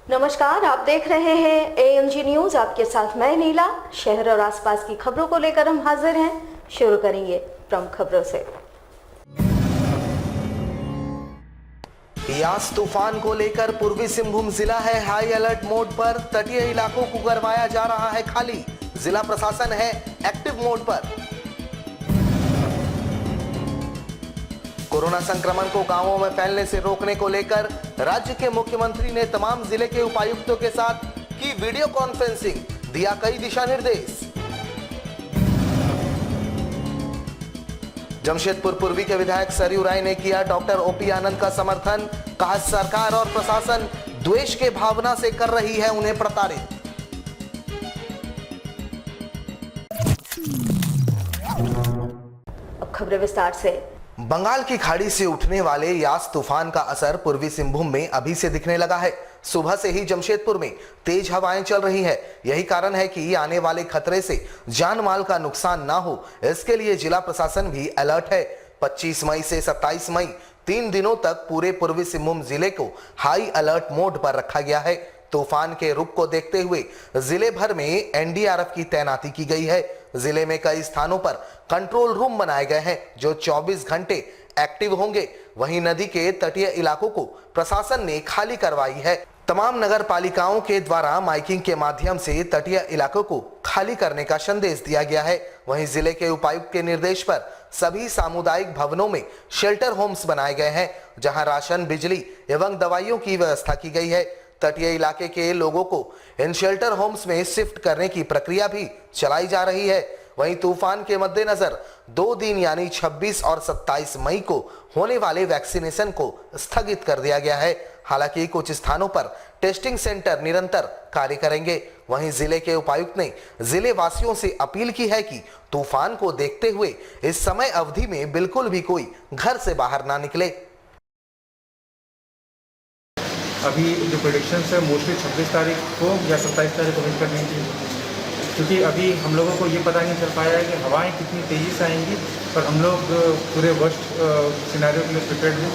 नमस्कार, आप देख रहे हैं AMG न्यूज। आपके साथ मैं नीला। शहर और आसपास की खबरों को लेकर हम हाजिर हैं। शुरू करेंगे प्रमुख खबरों से। यास तूफान को लेकर पूर्वी सिंहभूम जिला है हाई अलर्ट मोड पर। तटीय इलाकों को करवाया जा रहा है खाली। जिला प्रशासन है एक्टिव मोड पर। कोरोना संक्रमण को गांवों में फैलने से रोकने को लेकर राज्य के मुख्यमंत्री ने तमाम जिले के उपायुक्तों के साथ की वीडियो कॉन्फ्रेंसिंग, दिया कई दिशा निर्देश। जमशेदपुर पूर्वी के विधायक सरयू राय ने किया डॉक्टर OP आनंद का समर्थन। कहा सरकार और प्रशासन द्वेष के भावना से कर रही है उन्हें प्रताड़ित। अब खबरें विस्तार से। बंगाल की खाड़ी से उठने वाले यास तूफान का असर पूर्वी सिंहभूम में अभी से दिखने लगा है। सुबह से ही जमशेदपुर में तेज हवाएं चल रही है। यही कारण है कि आने वाले खतरे से जान माल का नुकसान ना हो, इसके लिए जिला प्रशासन भी अलर्ट है। 25 मई से 27 मई 3 दिनों तक पूरे पूर्वी सिंहभूम जिले को हाई अलर्ट मोड पर रखा गया है। तूफान के रुख को देखते हुए जिले भर में NDRF की तैनाती की गई है। जिले में कई स्थानों पर कंट्रोल रूम बनाए गए हैं जो 24 घंटे एक्टिव होंगे। वहीं नदी के तटीय इलाकों को प्रशासन ने खाली करवाई है। तमाम नगर पालिकाओं के द्वारा माइकिंग के माध्यम से तटीय इलाकों को खाली करने का संदेश दिया गया है। वहीं जिले के उपायुक्त के निर्देश पर सभी सामुदायिक भवनों में शेल्टर होम्स बनाए गए हैं जहां राशन, बिजली एवं दवाइयों की व्यवस्था की गई है। तटीय इलाके के लोगों को इन शेल्टर होम्स में शिफ्ट करने की प्रक्रिया भी चलाई जा रही है। वहीं तूफान के मद्देनजर 2 दिन यानी 26 और 27 मई को होने वाले वैक्सीनेशन को स्थगित कर दिया गया है। हालांकि कुछ स्थानों पर टेस्टिंग सेंटर निरंतर कार्य करेंगे। वहीं जिले के उपायुक्त ने जिले वासियों से अपील की है कि तूफान को देखते हुए इस समय अवधि में बिल्कुल भी कोई घर से बाहर ना निकले। अभी जो प्रेडिक्शंस है मोस्टली 26 तारीख को या 27 तारीख को हिट करनी चाहिए, क्योंकि अभी हम लोगों को ये पता नहीं चल पाया है कि हवाएं कितनी तेज़ी से आएंगी। पर हम लोग पूरे वर्स्ट सिनेरियो के लिए प्रिपेयर्ड हैं।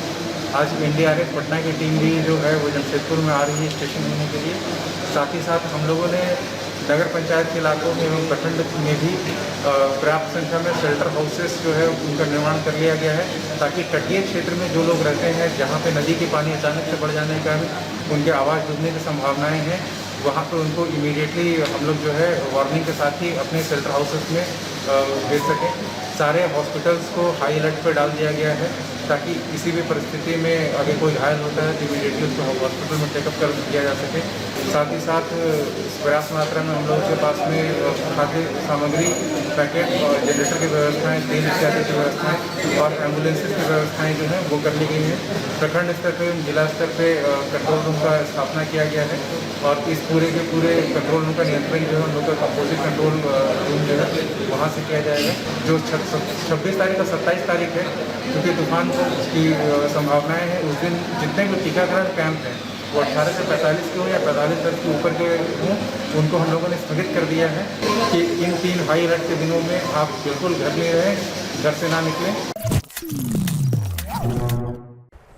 आज NDRF पटना की टीम भी जो है वो जमशेदपुर में आ रही है स्टेशन होने के लिए। साथ ही साथ हम लोगों ने नगर पंचायत के इलाकों में एवं प्रखंड में भी पर्याप्त संख्या में शेल्टर हाउसेस जो है उनका निर्माण कर लिया गया है, ताकि तटीय क्षेत्र में जो लोग रहते हैं जहां पे नदी के पानी अचानक से बढ़ जाने का उनके आवास डूबने की संभावनाएं हैं, वहां पे उनको इमीडिएटली हम लोग जो है वार्निंग के साथ ही अपने शेल्टर हाउसेस में भेज सकें। सारे हॉस्पिटल्स को हाई अलर्ट पर डाल दिया गया है ताकि किसी भी परिस्थिति में अगर कोई घायल होता है तो इमीडिएटली उसको हॉस्पिटल में चेकअप कर दिया जा सके। साथ ही साथ पर्याप्त मात्रा में हम लोगों के पास में खाद्य सामग्री, पैकेट और जनरेटर की व्यवस्थाएं, तेल इत्यादि की व्यवस्थाएं और एम्बुलेंसेज की व्यवस्थाएं जो हैं वो कर ली गई हैं। प्रखंड स्तर पर, जिला स्तर पर कंट्रोल रूम का स्थापना किया गया है और इस पूरे के पूरे कंट्रोल रूम का नियंत्रण जो है हम लोग का अपोजिट कंट्रोल रूम जो है वहाँ से किया जाएगा। जो 26 तारीख और 27 तारीख है, क्योंकि तूफान की संभावनाएं हैं, उस दिन जितने भी टीकाकरण कैंप हैं वो 18 से 45 के हों या 45 वर्ष के ऊपर के हों, उनको हम लोगों ने स्थगित कर दिया है कि इन 3 हाई अलर्ट के दिनों में आप बिल्कुल घर में रहें, घर से ना निकलें।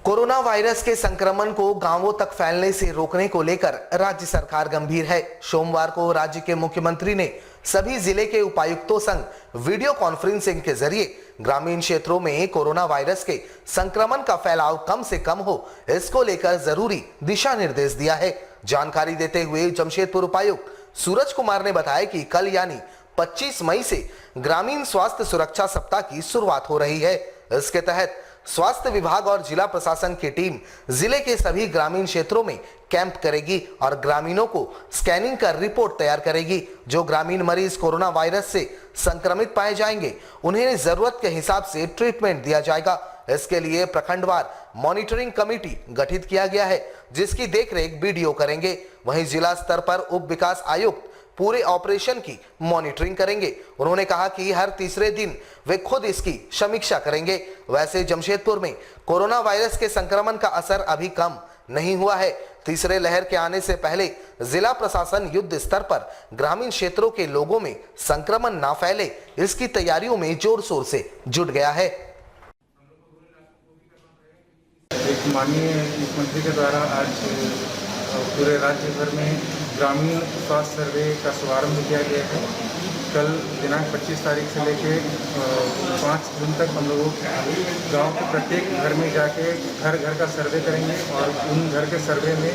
कोरोना वायरस के संक्रमण को गांवों तक फैलने से रोकने को लेकर राज्य सरकार गंभीर है। सोमवार को राज्य के मुख्यमंत्री ने सभी जिले के उपायुक्तों संग वीडियो कॉन्फ्रेंसिंग के जरिए ग्रामीण क्षेत्रों में कोरोना वायरस के संक्रमण का फैलाव कम से कम हो, इसको लेकर जरूरी दिशा निर्देश दिया है। जानकारी देते हुए जमशेदपुर उपायुक्त सूरज कुमार ने बताया कि कल यानी 25 मई से ग्रामीण स्वास्थ्य सुरक्षा सप्ताह की शुरुआत हो रही है। इसके तहत स्वास्थ्य विभाग और जिला प्रशासन की टीम जिले के सभी ग्रामीण क्षेत्रों में कैंप करेगी और ग्रामीणों को स्कैनिंग कर रिपोर्ट तैयार करेगी। जो ग्रामीण मरीज कोरोना वायरस से संक्रमित पाए जाएंगे उन्हें जरूरत के हिसाब से ट्रीटमेंट दिया जाएगा। इसके लिए प्रखंडवार मॉनिटरिंग कमेटी गठित किया गया है जिसकी देखरेख BDO करेंगे। वहीं जिला स्तर पर उप विकास आयुक्त पूरे ऑपरेशन की मॉनिटरिंग करेंगे। उन्होंने कहा कि हर तीसरे दिन वे खुद इसकी समीक्षा करेंगे। वैसे जमशेदपुर में कोरोना वायरस के संक्रमण का असर अभी कम नहीं हुआ है। तीसरे लहर के आने से पहले जिला प्रशासन युद्ध स्तर पर ग्रामीण क्षेत्रों के लोगों में संक्रमण ना फैले, इसकी तैयारियों में जोर शोर से जुट गया है। माननीय मुख्यमंत्री के द्वारा आज पूरे राज्य भर में ग्रामीण स्वास्थ्य सर्वे का शुभारंभ किया गया है। कल दिनांक 25 तारीख से लेके 5 जून तक हम लोग गांव के प्रत्येक घर में जाके घर घर का सर्वे करेंगे और उन घर के सर्वे में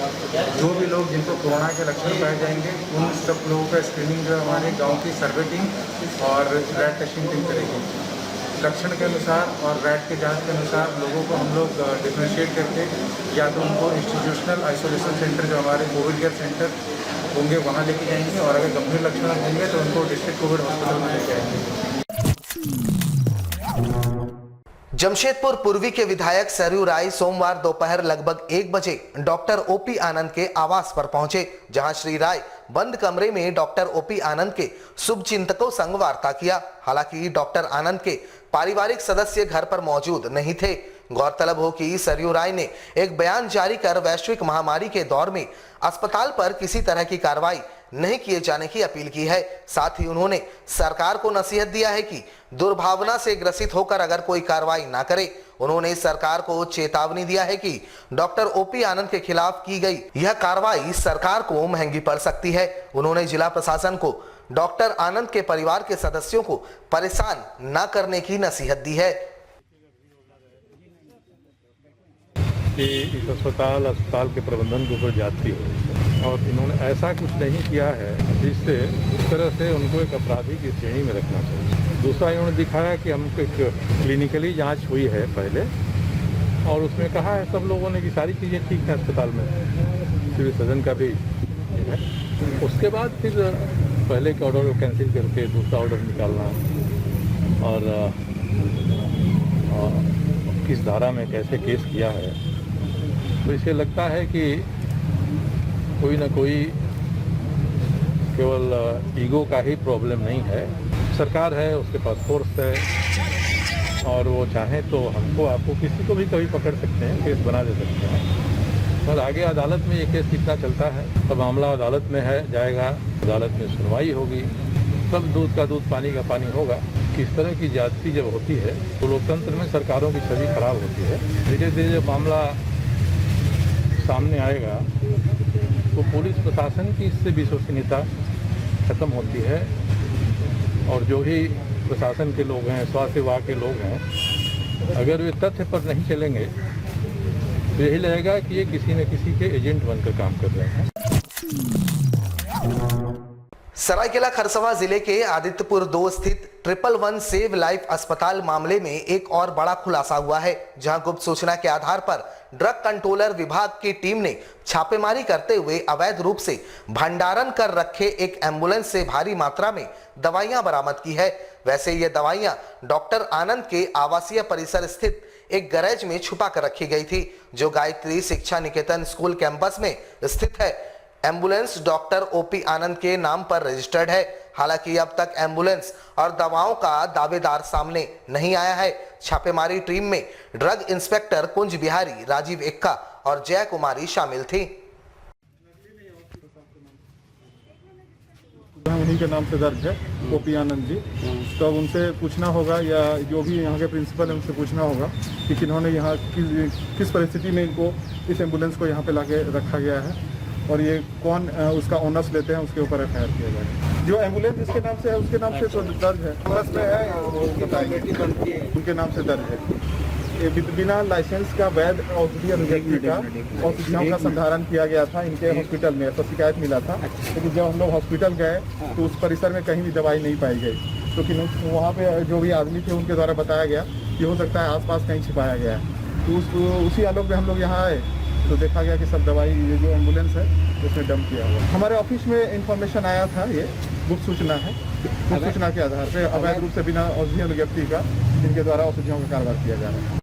जो भी लोग जिनको कोरोना के लक्षण पाए जाएंगे उन सब लोगों का स्क्रीनिंग जो हमारे गांव की सर्वे टीम और रैट टेस्टिंग टीम करेगी। लक्षण के अनुसार और रैट के जांच के अनुसार लोगों को हम लोग डिफ्रेंशिएट करके या तो उनको इंस्टीट्यूशनल आइसोलेशन सेंटर जो हमारे कोविड केयर सेंटर होंगे वहाँ लेके जाएंगे और अगर गंभीर लक्षण होंगे तो उनको डिस्ट्रिक्ट कोविड हॉस्पिटल में लेके जाएंगे। जमशेदपुर पूर्वी के विधायक सरयू राय सोमवार दोपहर लगभग 1 बजे डॉक्टर ओपी आनंद के आवास पर पहुंचे, जहां श्री राय बंद कमरे में डॉक्टर ओपी आनंद के शुभचिंतकों संग वार्ता किया। हालांकि डॉक्टर आनंद के पारिवारिक सदस्य घर पर मौजूद नहीं थे। गौरतलब हो कि सरयू राय ने एक बयान जारी कर वैश्विक महामारी के दौर में अस्पताल पर किसी तरह की कार्रवाई नहीं किए जाने की अपील की है। साथ ही उन्होंने सरकार को नसीहत दिया है कि दुर्भावना से ग्रसित होकर अगर कोई कार्रवाई ना करे। उन्होंने सरकार को चेतावनी दिया है कि डॉक्टर ओपी आनंद के खिलाफ की गई यह कार्रवाई सरकार को महंगी पड़ सकती है। उन्होंने जिला प्रशासन को डॉक्टर आनंद के परिवार के सदस्यों को परेशान न करने की नसीहत दी है। कि इस अस्पताल के प्रबंधन के ऊपर जाती हो और इन्होंने ऐसा कुछ नहीं किया है जिससे इस तरह से उनको एक अपराधी की श्रेणी में रखना चाहिए। दूसरा, इन्होंने दिखाया कि हमको एक क्लिनिकली जांच हुई है पहले और उसमें कहा है सब लोगों ने कि सारी चीज़ें ठीक हैं अस्पताल में, सिविल सर्जन का भी है। उसके बाद फिर पहले के ऑर्डर को कैंसिल करके दूसरा ऑर्डर निकालना और किस धारा में कैसे केस किया है, तो इसे लगता है कि कोई ना कोई केवल ईगो का ही प्रॉब्लम नहीं है। सरकार है, उसके पास फोर्स है और वो चाहे तो हमको आपको किसी को भी कभी पकड़ सकते हैं, केस बना दे सकते हैं। और आगे अदालत में ये केस कितना चलता है, तब मामला अदालत में है जाएगा, अदालत में सुनवाई होगी, तब दूध का दूध पानी का पानी होगा। किस तरह की ज्यादती जब होती है तो लोकतंत्र में सरकारों की छवि खराब होती है। धीरे धीरे जब मामला सामने आएगा तो पुलिस प्रशासन की इससे विश्वसनीयता खत्म होती है और जो भी प्रशासन के लोग हैं, स्वास्थ्य विभाग के लोग हैं, अगर वे तथ्य पर नहीं चलेंगे तो यही लगेगा कि ये किसी न किसी के एजेंट बनकर काम कर रहे हैं। सरायकेला खरसावां जिले के आदित्यपुर 2 स्थित 111 सेव लाइफ अस्पताल मामले में एक और बड़ा खुलासा हुआ है, जहां गुप्त सूचना के आधार पर ड्रग कंट्रोलर विभाग की टीम ने छापेमारी करते हुए अवैध रूप से भंडारण कर रखे एक एम्बुलेंस से भारी मात्रा में दवाइयां बरामद की है। वैसे ये दवाइयां डॉक्टर आनंद के आवासीय परिसर स्थित एक गैरेज में छुपा कर रखी गई थी, जो गायत्री शिक्षा निकेतन स्कूल कैंपस में स्थित है। एम्बुलेंस डॉक्टर ओपी आनंद के नाम पर रजिस्टर्ड है। हालांकि अब तक एम्बुलेंस और दवाओं का दावेदार सामने नहीं आया है। छापेमारी टीम में ड्रग इंस्पेक्टर कुंज बिहारी, राजीव एक्का और जय कुमारी शामिल थी। उन्हीं के नाम से दर्ज है, ओपी आनंद जी। तो उनसे पूछना होगा या जो भी यहाँ के प्रिंसिपल है उनसे पूछना होगा कि किन्होंने यहाँ किस परिस्थिति में इनको इस एम्बुलेंस को यहाँ पे लाके रखा गया है और ये कौन उसका ऑनर्स लेते हैं, उसके ऊपर एफआईआर किया जाएगा। जो एम्बुलेंस जिसके नाम से है उसके नाम से तो दर्ज है, ऑनर्स में है, उनके नाम से दर्ज है। ये बिना लाइसेंस का वैध औषधि व्यक्ति का औषधियों का संधारण किया गया था इनके हॉस्पिटल में, तो शिकायत मिला था। लेकिन जब हम लोग हॉस्पिटल गए तो उस परिसर में कहीं भी दवाई नहीं पाई गई, क्योंकि तो वहाँ पे जो भी आदमी थे उनके द्वारा बताया गया कि हो सकता है आसपास कहीं छिपाया गया है। तो उसी आलोक में हम लोग यहाँ आए तो देखा गया कि सब दवाई, ये जो एम्बुलेंस है उसमें डंप किया हुआ। हमारे ऑफिस में इंफॉर्मेशन आया था, ये गुप्त सूचना है, गुप्त सूचना के आधार पर अवैध रूप से बिना औषधि व्यक्ति का जिनके द्वारा औषधियों का कारोबार किया जा रहा है।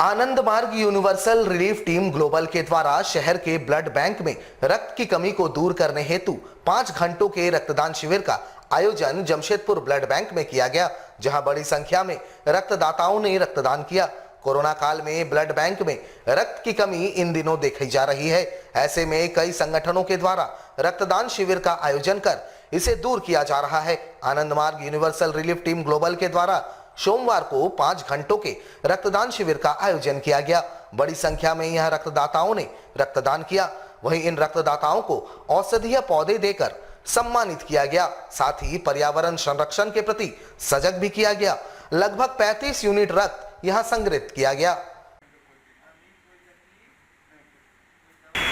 आनंद मार्ग यूनिवर्सल रिलीफ टीम ग्लोबल के द्वारा शहर के ब्लड बैंक में रक्त की कमी को दूर करने हेतु 5 घंटों के रक्तदान शिविर का आयोजन जमशेदपुर ब्लड बैंक में किया गया, जहां बड़ी संख्या में रक्तदाताओं ने रक्तदान किया। कोरोना काल में ब्लड बैंक में रक्त की कमी इन दिनों देखी जा रही है। ऐसे में कई संगठनों के द्वारा रक्तदान शिविर का आयोजन कर इसे दूर किया जा रहा है। आनंद मार्ग यूनिवर्सल रिलीफ टीम ग्लोबल के द्वारा सोमवार को 5 घंटों के रक्तदान शिविर का आयोजन किया गया। बड़ी संख्या में यह रक्तदाताओं ने रक्तदान किया। वहीं इन रक्तदाताओं को औषधीय पौधे देकर सम्मानित किया गया। साथ ही पर्यावरण संरक्षण के प्रति सजग भी किया गया। लगभग 35 यूनिट रक्त यहां संग्रहित किया गया।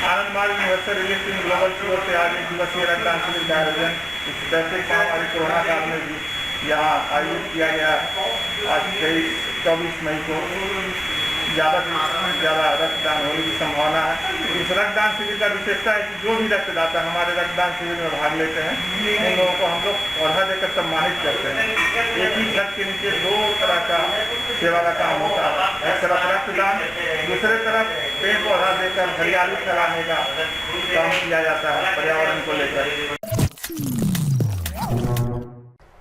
Anandmarg universal relief in global sure से आज एक दिवसीय रक्तदान शिविर का आयोजन इस वैश्विक महामारी कोरोना काल में भी यहाँ आयोजित किया गया। आज 24 मई को ज़्यादा से ज़्यादा रक्तदान होने की संभावना है। इस रक्तदान शिविर का विशेषता है कि जो भी रक्तदाता हमारे रक्तदान शिविर में भाग लेते हैं उन लोगों को हम लोग पौधा देकर सम्मानित करते हैं। एक ही छत के नीचे 2 तरह का सेवा का काम होता है। एक तरफ रक्तदान, दूसरे तरफ पेड़ पौधा देकर हरियाली फैलाने का काम किया जाता है पर्यावरण को लेकर।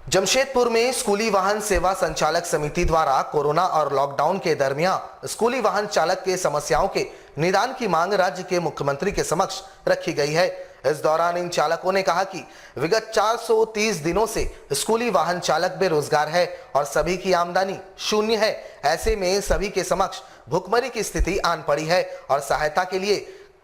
जमशेदपुर में स्कूली वाहन सेवा संचालक समिति द्वारा कोरोना और लॉकडाउन के दरमियान स्कूली वाहन चालक के समस्याओं के निदान की मांग राज्य के मुख्यमंत्री के समक्ष रखी गई है। इस दौरान इन चालकों ने कहा कि विगत 430 दिनों से स्कूली वाहन चालक बेरोजगार है और सभी की आमदनी शून्य है। ऐसे में सभी के समक्ष भुखमरी की स्थिति आन पड़ी है और सहायता के लिए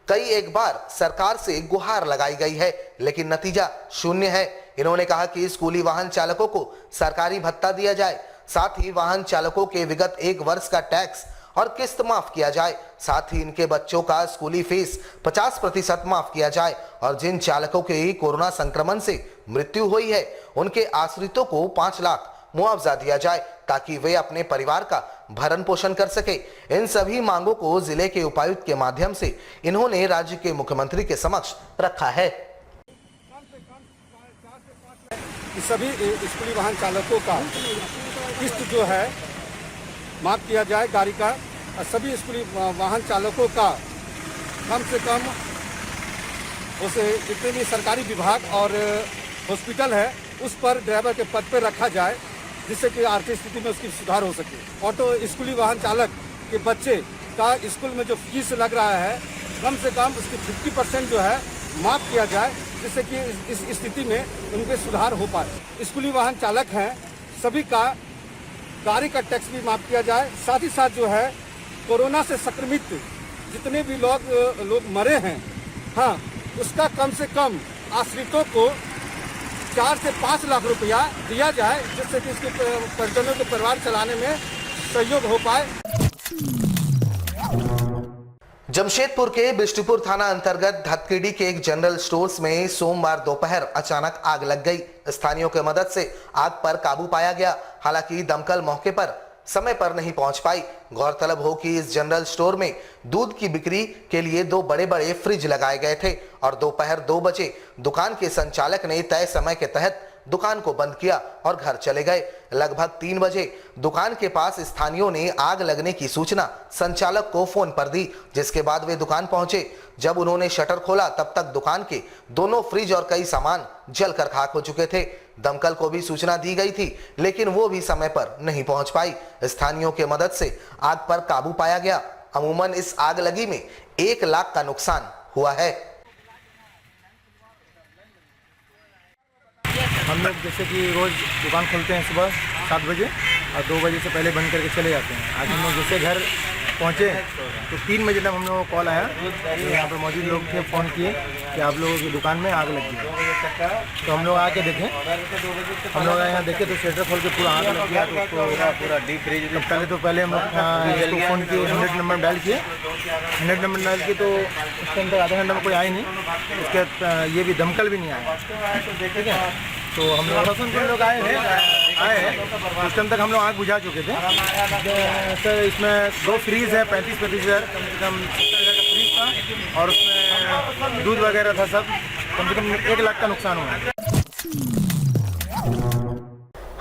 कई एक बार सरकार से गुहार लगाई गई है, लेकिन नतीजा शून्य है। इन्होंने कहा कि स्कूली वाहन चालकों को सरकारी भत्ता दिया जाए, साथ ही वाहन चालकों के विगत 1 वर्ष का टैक्स और किस्त माफ किया जाए, साथ ही इनके बच्चों का स्कूली फीस 50% माफ किया जाए और जिन चालकों की कोरोना संक्रमण से मृत्यु हुई है उनके आश्रितों को 5 लाख मुआवजा दिया जाए ताकि वे अपने परिवार का भरण पोषण कर सके। इन सभी मांगों को जिले के उपायुक्त के माध्यम से इन्होंने राज्य के मुख्यमंत्री के समक्ष रखा है। सभी स्कूली वाहन चालकों का किस्त जो है माफ किया जाए गाड़ी का, और सभी स्कूली वाहन चालकों का कम से कम उसे जितने भी सरकारी विभाग और हॉस्पिटल है उस पर ड्राइवर के पद पर रखा जाए, जिससे कि आर्थिक स्थिति में उसकी सुधार हो सके। ऑटो स्कूली वाहन चालक के बच्चे का स्कूल में जो फीस लग रहा है कम से कम उसकी 50% जो है माफ किया जाए, जिससे कि इस स्थिति में उनके सुधार हो पाए। स्कूली वाहन चालक हैं सभी का गाड़ी का टैक्स भी माफ किया जाए। साथ ही साथ जो है कोरोना से संक्रमित जितने भी लोग मरे हैं, हाँ, उसका कम से कम आश्रितों को 4 से 5 लाख रुपया दिया जाए, जिससे कि इसके परिजनों के परिवार चलाने में सहयोग हो पाए। जमशेदपुर के बिष्टुपुर थाना अंतर्गत धतकीडी के एक जनरल स्टोर्स में सोमवार दोपहर अचानक आग लग गई। स्थानियों की मदद से आग पर काबू पाया गया। हालांकि दमकल मौके पर समय पर नहीं पहुंच पाई। गौरतलब हो कि इस जनरल स्टोर में दूध की बिक्री के लिए 2 बड़े-बड़े फ्रिज लगाए गए थे और दोपहर 2 बजे दुकान के संचालक ने तय समय के तहत दुकान को बंद किया और घर चले गए। लगभग 3 बजे दुकान के पास स्थानियों ने आग लगने की सूचना संचालक को फोन पर दी, जिसके बाद वे दुकान पहुंचे। जब उन्होंने शटर खोला तब तक दुकान के दोनों फ्रिज और कई सामान जलकर खाक हो चुके थे। दमकल को भी सूचना दी गई थी, लेकिन वो भी समय पर नहीं पहुंच पाई। स्थानियों के मदद से आग पर काबू पाया गया। अमूमन इस आग लगी में 1 लाख का नुकसान हुआ है। हम लोग जैसे कि रोज़ दुकान खोलते हैं सुबह 7 बजे और 2 बजे से पहले बंद करके चले जाते हैं। आज हम लोग जैसे घर पहुँचे तो 3 बजे तक हम लोगों को कॉल आया, तो यहाँ पर मौजूद लोग थे, फ़ोन किए कि आप लोगों की दुकान में आग लग गई। तो हम लोग आके देखें, हम लोग यहाँ देखे तो शटर खोल के पूरा आग लग गया। तो उसको पूरा डीप फ्रीज पहले हम लोग फ़ोन किए, 100 नंबर डायल किए। 100 नंबर डायल किए तो उसके अंदर आधा घंटा में कोई आया नहीं। उसके ये भी दमकल भी नहीं आया, ठीक है। तो हम लोग आए हैं, उस टाइम तक हम लोग आग बुझा चुके थे। सर इसमें 2 फ्रीज है, 35-35 हज़ार, एकदम 70,000 का फ्रीज था और उसमें दूध वगैरह था। सब कम से कम 1 लाख का नुकसान हुआ।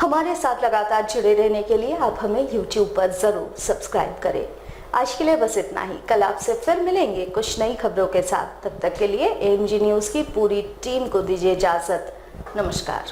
हमारे साथ लगातार जुड़े रहने के लिए आप हमें YouTube पर जरूर सब्सक्राइब करें। आज के लिए बस इतना ही। कल आपसे फिर मिलेंगे कुछ नई खबरों के साथ। तब तक के लिए AMG न्यूज़ की पूरी टीम को दीजिए इजाजत। नमस्कार।